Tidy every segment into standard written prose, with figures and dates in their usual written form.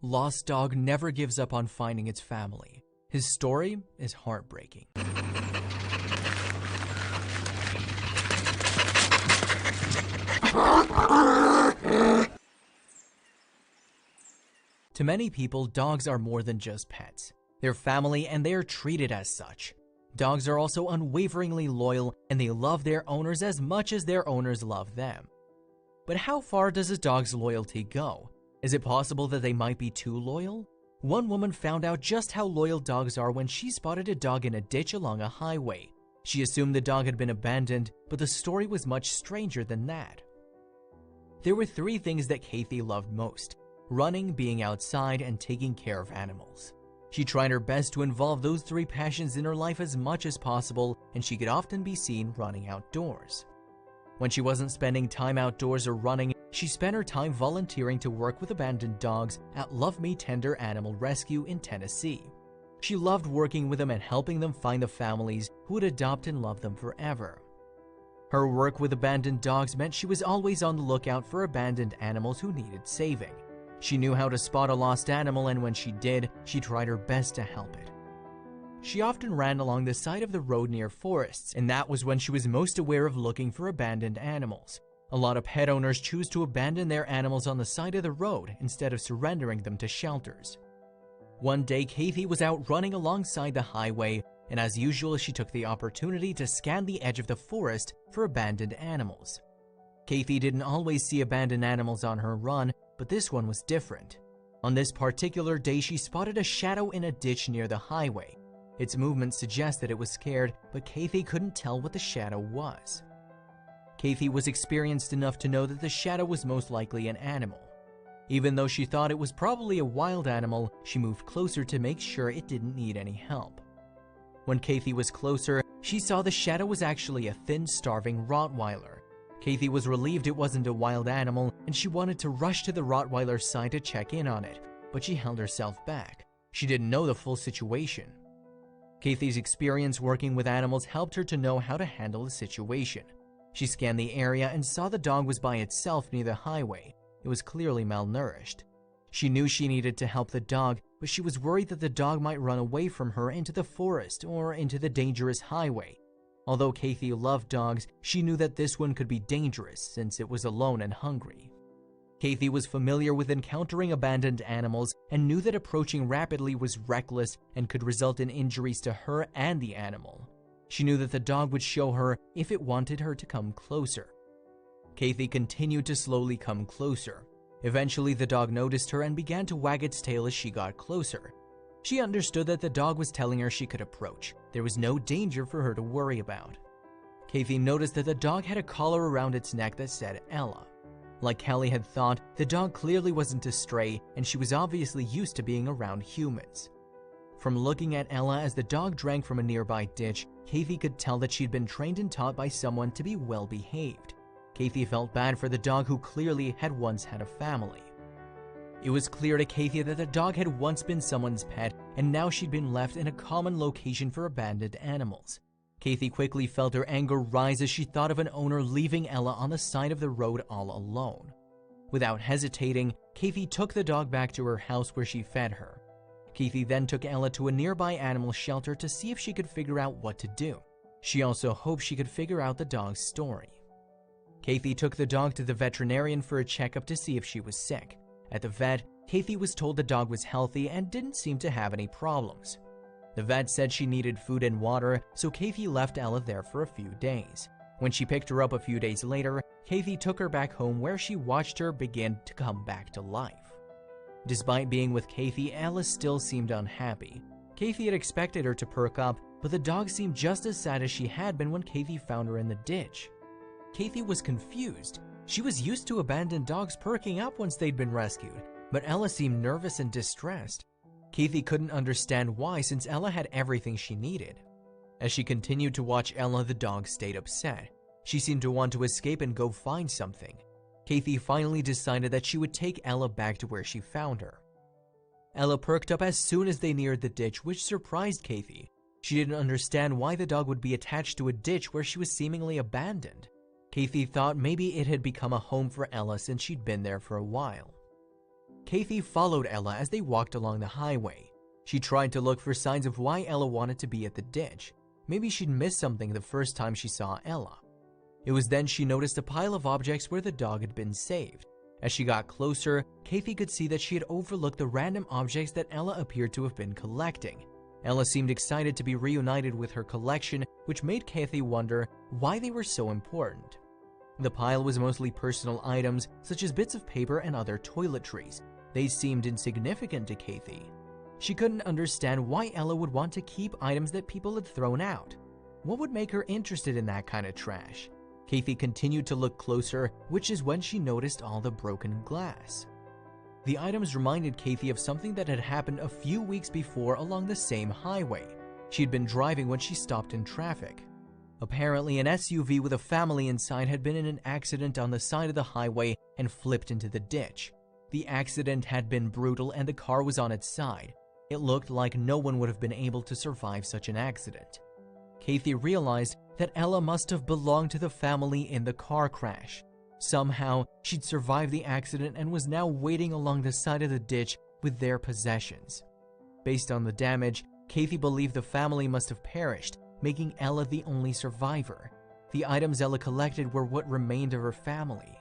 Lost dog never gives up on finding its family. His story is heartbreaking. To many people, dogs are more than just pets. They're family and they are treated as such. Dogs are also unwaveringly loyal and they love their owners as much as their owners love them. But how far does a dog's loyalty go? Is it possible that they might be too loyal? One woman found out just how loyal dogs are when she spotted a dog in a ditch along a highway. She assumed the dog had been abandoned, but the story was much stranger than that. There were three things that Kathy loved most: running, being outside, and taking care of animals. She tried her best to involve those three passions in her life as much as possible, and she could often be seen running outdoors. When she wasn't spending time outdoors or running, she spent her time volunteering to work with abandoned dogs at Love Me Tender Animal Rescue in Tennessee. She loved working with them and helping them find the families who would adopt and love them forever. Her work with abandoned dogs meant she was always on the lookout for abandoned animals who needed saving. She knew how to spot a lost animal, and when she did, she tried her best to help it. She often ran along the side of the road near forests, and that was when she was most aware of looking for abandoned animals. A lot of pet owners choose to abandon their animals on the side of the road instead of surrendering them to shelters. One day, Kathy was out running alongside the highway, and as usual, she took the opportunity to scan the edge of the forest for abandoned animals. Kathy didn't always see abandoned animals on her run, but this one was different. On this particular day, she spotted a shadow in a ditch near the highway. Its movement suggests that it was scared, but Kathy couldn't tell what the shadow was. Kathy was experienced enough to know that the shadow was most likely an animal. Even though she thought it was probably a wild animal, she moved closer to make sure it didn't need any help. When Kathy was closer, she saw the shadow was actually a thin, starving Rottweiler. Kathy was relieved it wasn't a wild animal, and she wanted to rush to the Rottweiler's side to check in on it, but she held herself back. She didn't know the full situation. Kathy's experience working with animals helped her to know how to handle the situation. She scanned the area and saw the dog was by itself near the highway. It was clearly malnourished. She knew she needed to help the dog, but she was worried that the dog might run away from her into the forest or into the dangerous highway. Although Kathy loved dogs, she knew that this one could be dangerous since it was alone and hungry. Kathy was familiar with encountering abandoned animals and knew that approaching rapidly was reckless and could result in injuries to her and the animal. She knew that the dog would show her if it wanted her to come closer. Kathy continued to slowly come closer. Eventually, the dog noticed her and began to wag its tail as she got closer. She understood that the dog was telling her she could approach. There was no danger for her to worry about. Kathy noticed that the dog had a collar around its neck that said Ella. Like Kelly had thought, the dog clearly wasn't a stray, and she was obviously used to being around humans. From looking at Ella as the dog drank from a nearby ditch, Kathy could tell that she'd been trained and taught by someone to be well-behaved. Kathy felt bad for the dog who clearly had once had a family. It was clear to Kathy that the dog had once been someone's pet, and now she'd been left in a common location for abandoned animals. Kathy quickly felt her anger rise as she thought of an owner leaving Ella on the side of the road all alone. Without hesitating, Kathy took the dog back to her house where she fed her. Kathy then took Ella to a nearby animal shelter to see if she could figure out what to do. She also hoped she could figure out the dog's story. Kathy took the dog to the veterinarian for a checkup to see if she was sick. At the vet, Kathy was told the dog was healthy and didn't seem to have any problems. The vet said she needed food and water, so Kathy left Ella there for a few days. When she picked her up a few days later, Kathy took her back home where she watched her begin to come back to life. Despite being with Kathy, Ella still seemed unhappy. Kathy had expected her to perk up, but the dog seemed just as sad as she had been when Kathy found her in the ditch. Kathy was confused. She was used to abandoned dogs perking up once they'd been rescued, but Ella seemed nervous and distressed. Kathy couldn't understand why, since Ella had everything she needed. As she continued to watch Ella, the dog stayed upset. She seemed to want to escape and go find something. Kathy finally decided that she would take Ella back to where she found her. Ella perked up as soon as they neared the ditch, which surprised Kathy. She didn't understand why the dog would be attached to a ditch where she was seemingly abandoned. Kathy thought maybe it had become a home for Ella since she'd been there for a while. Kathy followed Ella as they walked along the highway. She tried to look for signs of why Ella wanted to be at the ditch. Maybe she'd missed something the first time she saw Ella. It was then she noticed a pile of objects where the dog had been saved. As she got closer, Kathy could see that she had overlooked the random objects that Ella appeared to have been collecting. Ella seemed excited to be reunited with her collection, which made Kathy wonder why they were so important. The pile was mostly personal items, such as bits of paper and other toiletries. They seemed insignificant to Kathy. She couldn't understand why Ella would want to keep items that people had thrown out. What would make her interested in that kind of trash? Kathy continued to look closer, which is when she noticed all the broken glass. The items reminded Kathy of something that had happened a few weeks before along the same highway. She'd been driving when she stopped in traffic. Apparently, an SUV with a family inside had been in an accident on the side of the highway and flipped into the ditch. The accident had been brutal and the car was on its side. It looked like no one would have been able to survive such an accident. Kathy realized that Ella must have belonged to the family in the car crash. Somehow, she'd survived the accident and was now waiting along the side of the ditch with their possessions. Based on the damage, Kathy believed the family must have perished, making Ella the only survivor. The items Ella collected were what remained of her family.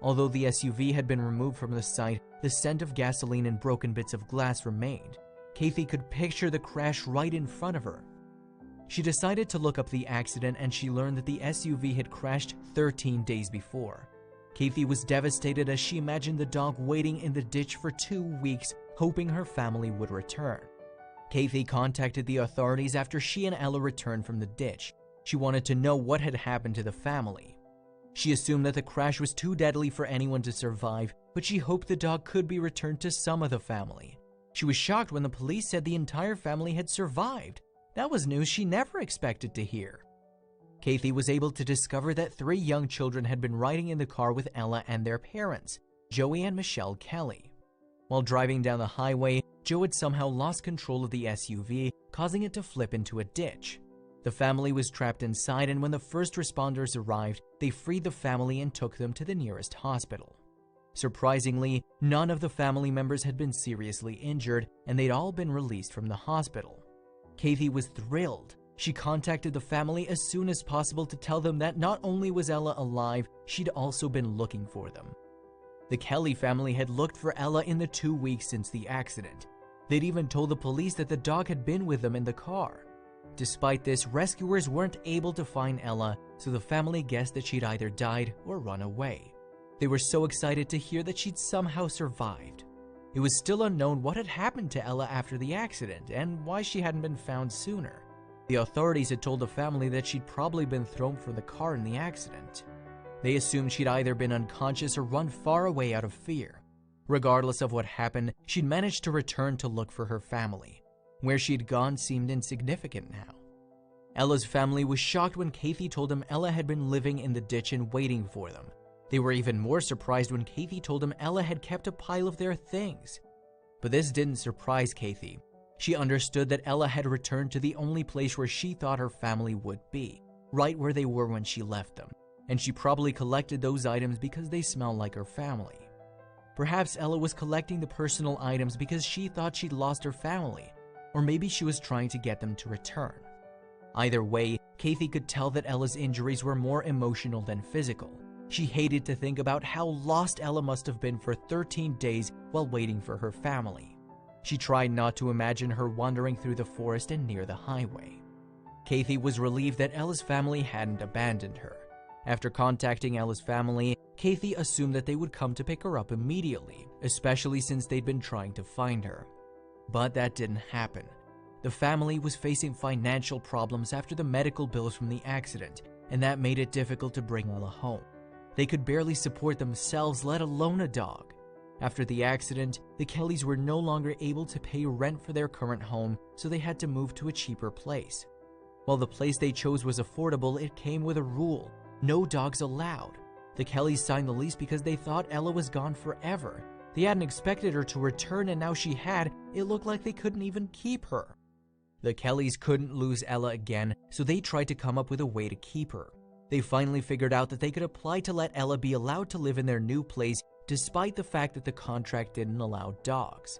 Although the SUV had been removed from the site, the scent of gasoline and broken bits of glass remained. Kathy could picture the crash right in front of her. She decided to look up the accident and she learned that the SUV had crashed 13 days before. Kathy was devastated as she imagined the dog waiting in the ditch for 2 weeks, hoping her family would return. Kathy contacted the authorities after she and Ella returned from the ditch. She wanted to know what had happened to the family. She assumed that the crash was too deadly for anyone to survive, but she hoped the dog could be returned to some of the family. She was shocked when the police said the entire family had survived. That was news she never expected to hear. Kathy was able to discover that 3 young children had been riding in the car with Ella and their parents, Joey and Michelle Kelly. While driving down the highway, Joe had somehow lost control of the SUV, causing it to flip into a ditch. The family was trapped inside, and when the first responders arrived, they freed the family and took them to the nearest hospital. Surprisingly, none of the family members had been seriously injured, and they'd all been released from the hospital. Kathy was thrilled. She contacted the family as soon as possible to tell them that not only was Ella alive, she'd also been looking for them. The Kelly family had looked for Ella in the 2 weeks since the accident. They'd even told the police that the dog had been with them in the car. Despite this, rescuers weren't able to find Ella, so the family guessed that she'd either died or run away. They were so excited to hear that she'd somehow survived. It was still unknown what had happened to Ella after the accident and why she hadn't been found sooner. The authorities had told the family that she'd probably been thrown from the car in the accident. They assumed she'd either been unconscious or run far away out of fear. Regardless of what happened, she'd managed to return to look for her family. Where she'd gone seemed insignificant now. Ella's family was shocked when Kathy told them Ella had been living in the ditch and waiting for them. They were even more surprised when Kathy told them Ella had kept a pile of their things. But this didn't surprise Kathy. She understood that Ella had returned to the only place where she thought her family would be, right where they were when she left them, and she probably collected those items because they smelled like her family. Perhaps Ella was collecting the personal items because she thought she'd lost her family, or maybe she was trying to get them to return. Either way, Kathy could tell that Ella's injuries were more emotional than physical. She hated to think about how lost Ella must have been for 13 days while waiting for her family. She tried not to imagine her wandering through the forest and near the highway. Kathy was relieved that Ella's family hadn't abandoned her. After contacting Ella's family, Kathy assumed that they would come to pick her up immediately, especially since they'd been trying to find her. But that didn't happen. The family was facing financial problems after the medical bills from the accident, and that made it difficult to bring Ella home. They could barely support themselves, let alone a dog. After the accident, the Kellys were no longer able to pay rent for their current home, so they had to move to a cheaper place. While the place they chose was affordable, it came with a rule: no dogs allowed. The Kellys signed the lease because they thought Ella was gone forever. They hadn't expected her to return, and now she had. It looked like they couldn't even keep her. The Kellys couldn't lose Ella again, so they tried to come up with a way to keep her. They finally figured out that they could apply to let Ella be allowed to live in their new place despite the fact that the contract didn't allow dogs.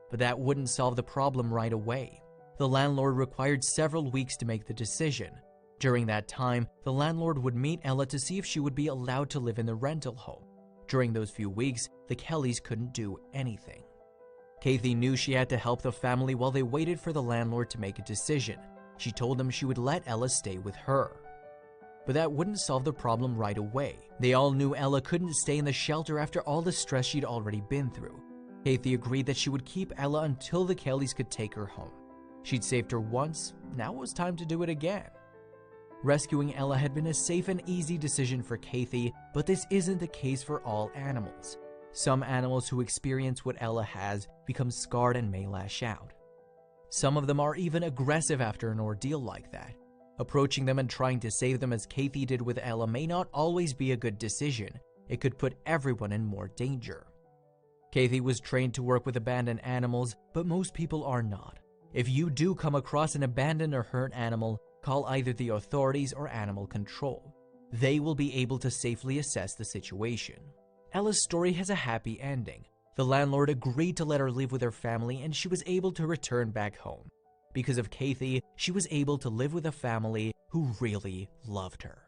But that wouldn't solve the problem right away. The landlord required several weeks to make the decision. During that time, the landlord would meet Ella to see if she would be allowed to live in the rental home. During those few weeks, the Kellys couldn't do anything. Kathy knew she had to help the family while they waited for the landlord to make a decision. She told them she would let Ella stay with her. But that wouldn't solve the problem right away. They all knew Ella couldn't stay in the shelter after all the stress she'd already been through. Kathy agreed that she would keep Ella until the Kellys could take her home. She'd saved her once, now it was time to do it again. Rescuing Ella had been a safe and easy decision for Kathy, but this isn't the case for all animals. Some animals who experience what Ella has become scarred and may lash out. Some of them are even aggressive after an ordeal like that. Approaching them and trying to save them as Kathy did with Ella may not always be a good decision. It could put everyone in more danger. Kathy was trained to work with abandoned animals, but most people are not. If you do come across an abandoned or hurt animal, call either the authorities or animal control. They will be able to safely assess the situation. Ella's story has a happy ending. The landlord agreed to let her live with her family and she was able to return back home. Because of Kathy, she was able to live with a family who really loved her.